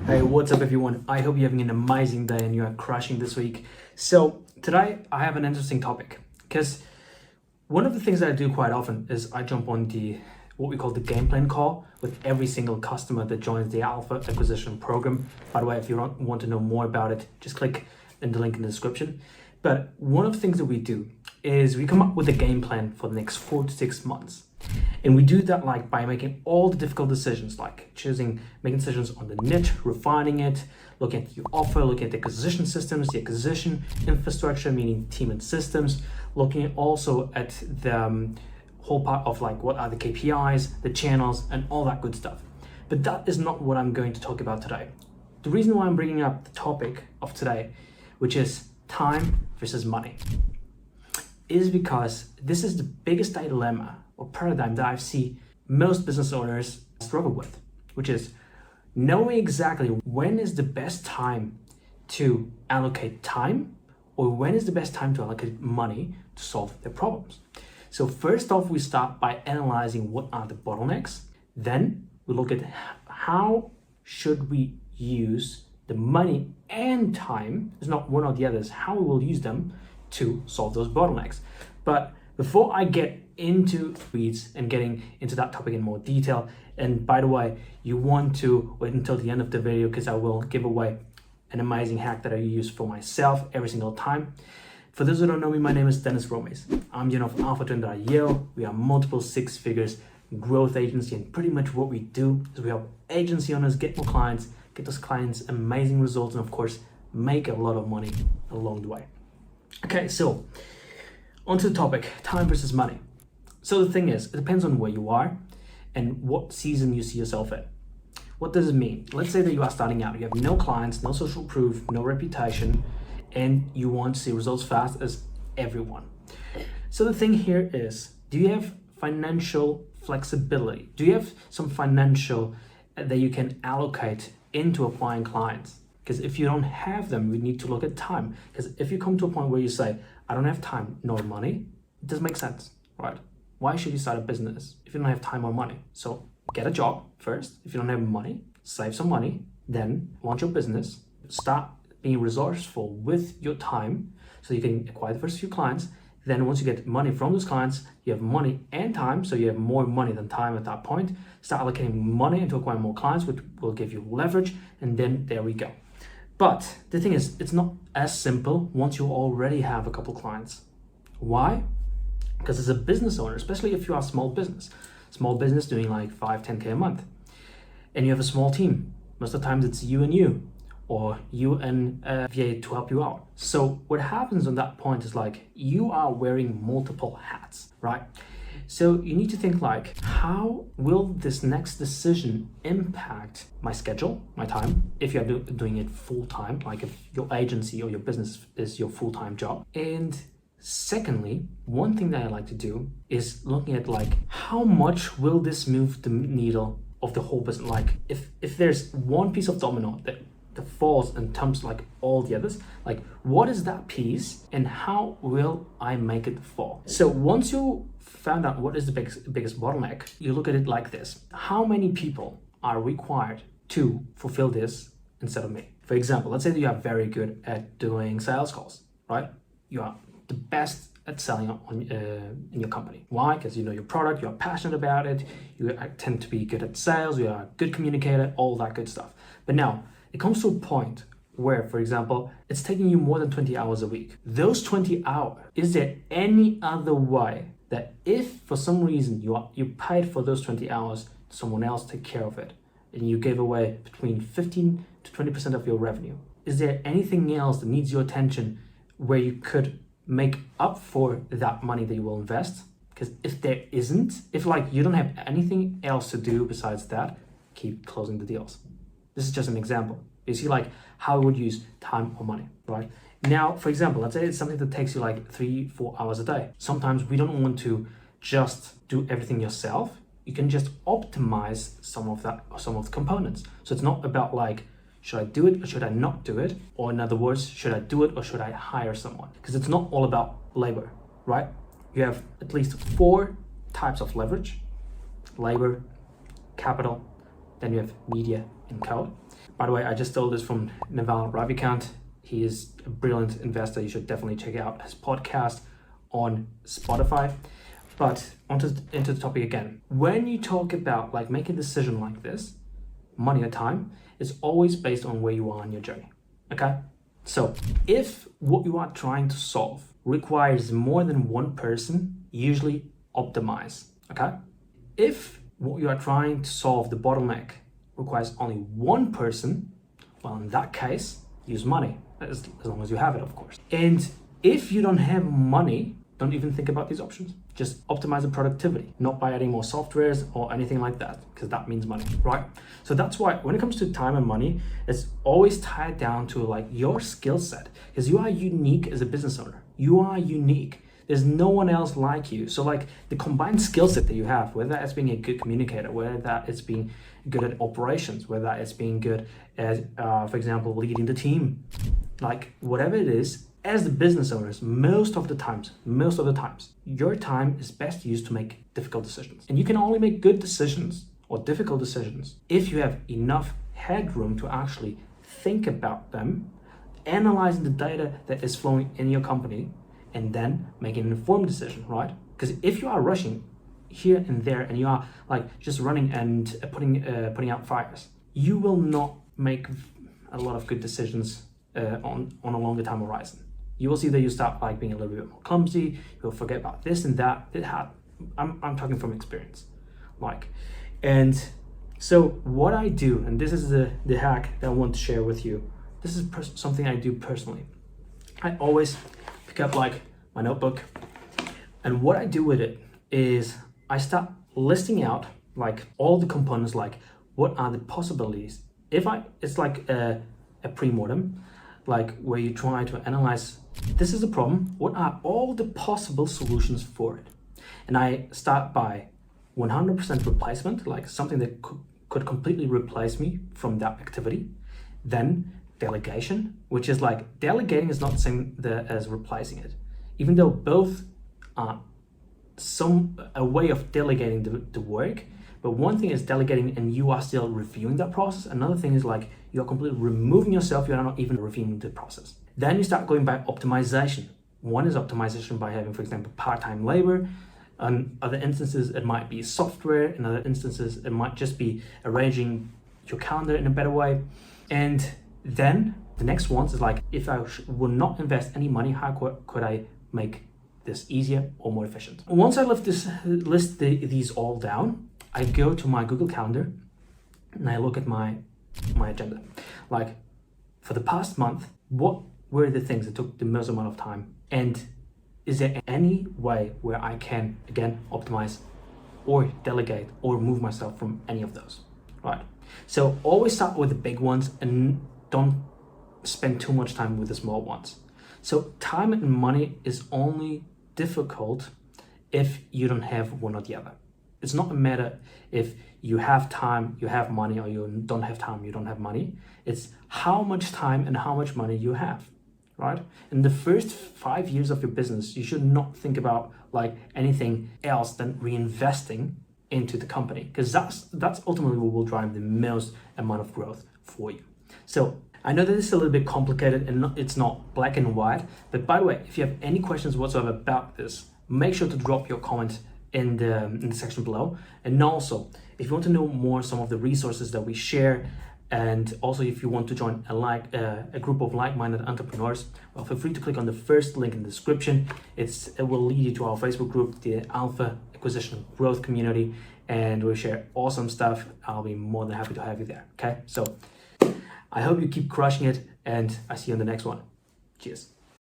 Hey, what's up everyone? I hope you're having an amazing day and you are crushing this week. So today I have an interesting topic because one of the things that I do quite often is I jump on what we call the game plan call with every single customer that joins the Alpha Acquisition Program. By the way, if you want to know more about it, just click in the link in the description. But one of the things that we do is we come up with a game plan for the next 4 to 6 months. And we do that by making all the difficult decisions, like making decisions on the niche, refining it, looking at your offer, looking at the acquisition systems, the acquisition infrastructure, meaning team and systems, looking also at the whole part of what are the KPIs, the channels, and all that good stuff. But that is not what I'm going to talk about today. The reason why I'm bringing up the topic of today, which is time versus money, is because this is the biggest dilemma or paradigm that I see most business owners struggle with, which is knowing exactly when is the best time to allocate time or when is the best time to allocate money to solve their problems. So first off, we start by analyzing what are the bottlenecks. Then we look at how should we use the money and time, it's not one or the other, it's how we will use them to solve those bottlenecks. But before I get into weeds and getting into that topic in more detail, and by the way, you want to wait until the end of the video because I will give away an amazing hack that I use for myself every single time. For those who don't know me, my name is Denis Rhomays. I'm the owner of AlphaTwin.io. We are multiple 6-figures growth agency, and pretty much what we do is we help agency owners get more clients, get those clients amazing results, and of course, make a lot of money along the way. Okay, so onto the topic, time versus money. So the thing is, it depends on where you are and what season you see yourself in. What does it mean? Let's say that you are starting out, you have no clients, no social proof, no reputation, and you want to see results fast as everyone. So the thing here is, do you have financial flexibility? Do you have some financial that you can allocate into acquiring clients? Because if you don't have them, we need to look at time. Because if you come to a point where you say, I don't have time nor money, it doesn't make sense, right? Why should you start a business if you don't have time or money? So get a job first. If you don't have money, save some money, then launch your business, start being resourceful with your time so you can acquire the first few clients. Then once you get money from those clients, you have money and time, so you have more money than time at that point. Start allocating money into acquiring more clients, which will give you leverage, and then there we go. But the thing is, it's not as simple once you already have a couple clients. Why? Because as a business owner, especially if you are a small business doing 5, 10K a month, and you have a small team, most of the times it's you and you, or you and VA to help you out. So what happens on that point is you are wearing multiple hats, right? So you need to think how will this next decision impact my schedule, my time, if you're doing it full-time, if your agency or your business is your full-time job. And secondly, one thing that I like to do is looking at how much will this move the needle of the whole business? If there's one piece of domino that falls and tumbles all the others, what is that piece and how will I make it fall? So once you found out what is the biggest bottleneck, you look at it like this: how many people are required to fulfill this instead of me? For example, let's say that you are very good at doing sales calls, right? You are the best at selling in your company. Why? Because you know your product, you're passionate about it, you tend to be good at sales, you are a good communicator, all that good stuff. But now it comes to a point where, for example, it's taking you more than 20 hours a week. Those 20 hours, is there any other way that if for some reason you paid for those 20 hours, someone else take care of it, and you gave away between 15 to 20% of your revenue, is there anything else that needs your attention where you could make up for that money that you will invest? Because if there isn't, if you don't have anything else to do besides that, keep closing the deals. This is just an example. You see how I would use time or money, right? Now, for example, let's say it's something that takes you 3-4 hours a day. Sometimes we don't want to just do everything yourself. You can just optimize some of the components. So it's not about should I do it or should I not do it? Or in other words, should I do it or should I hire someone? Because it's not all about labor, right? You have at least 4 types of leverage: labor, capital, then you have media and code. By the way, I just stole this from Naval Ravikant. He is a brilliant investor. You should definitely check out his podcast on Spotify. But into the topic again. When you talk about like making a decision like this, money or time, is always based on where you are on your journey. Okay? So if what you are trying to solve requires more than one person, usually optimize. Okay? If what you are trying to solve, the bottleneck, requires only one person, well, in that case, use money, as long as you have it, of course. And if you don't have money, don't even think about these options. Just optimize the productivity, not by adding more softwares or anything like that, because that means money, right? So that's why when it comes to time and money, it's always tied down to like your skill set, because you are unique as a business owner. You are unique. There's no one else like you. So like the combined skill set that you have, whether that's being a good communicator, whether that it's being good at operations, whether it's being good at, for example, leading the team, like whatever it is, as the business owners, most of the times, your time is best used to make difficult decisions. And you can only make good decisions or difficult decisions if you have enough headroom to actually think about them, analyzing the data that is flowing in your company, and then making an informed decision, right? Because if you are rushing here and there and you are like just running and putting out fires, you will not make a lot of good decisions on a longer time horizon. You will see that you start like being a little bit more clumsy. You'll forget about this and that. I'm talking from experience, like, and so what I do, and this is the hack that I want to share with you. This is something I do personally. I always pick up like my notebook, and what I do with it is I start listing out like all the components, like what are the possibilities. It's like a pre-mortem, like where you try to analyze, this is a problem, what are all the possible solutions for it? And I start by 100% replacement, like something that could completely replace me from that activity. Then delegation, which is like delegating is not the same as replacing it, even though both are a way of delegating the work. But one thing is delegating and you are still reviewing that process. Another thing is like you're completely removing yourself, you're not even reviewing the process. Then you start going by optimization. One is optimization by having, for example, part-time labor. In other instances, it might be software. In other instances, it might just be arranging your calendar in a better way. And then the next one is like, if I would not invest any money, how could I make this easier or more efficient? Once I list these all down, I go to my Google Calendar and I look at my agenda. Like for the past month, what were the things that took the most amount of time? And is there any way where I can, again, optimize or delegate or remove myself from any of those, right? So always start with the big ones and don't spend too much time with the small ones. So time and money is only difficult if you don't have one or the other. It's not a matter if you have time, you have money, or you don't have time, you don't have money. It's how much time and how much money you have, right? In the first 5 years of your business, you should not think about like anything else than reinvesting into the company, because that's ultimately what will drive the most amount of growth for you. So I know that this is a little bit complicated and it's not black and white, but by the way, if you have any questions whatsoever about this, make sure to drop your comment in the section below. And also, if you want to know more some of the resources that we share, and also if you want to join a group of like-minded entrepreneurs, well, feel free to click on the first link in the description. It will lead you to our Facebook group, the Alpha Acquisition Growth Community, and we'll share awesome stuff. I'll be more than happy to have you there. Okay, so I hope you keep crushing it, and I see you on the next one. Cheers.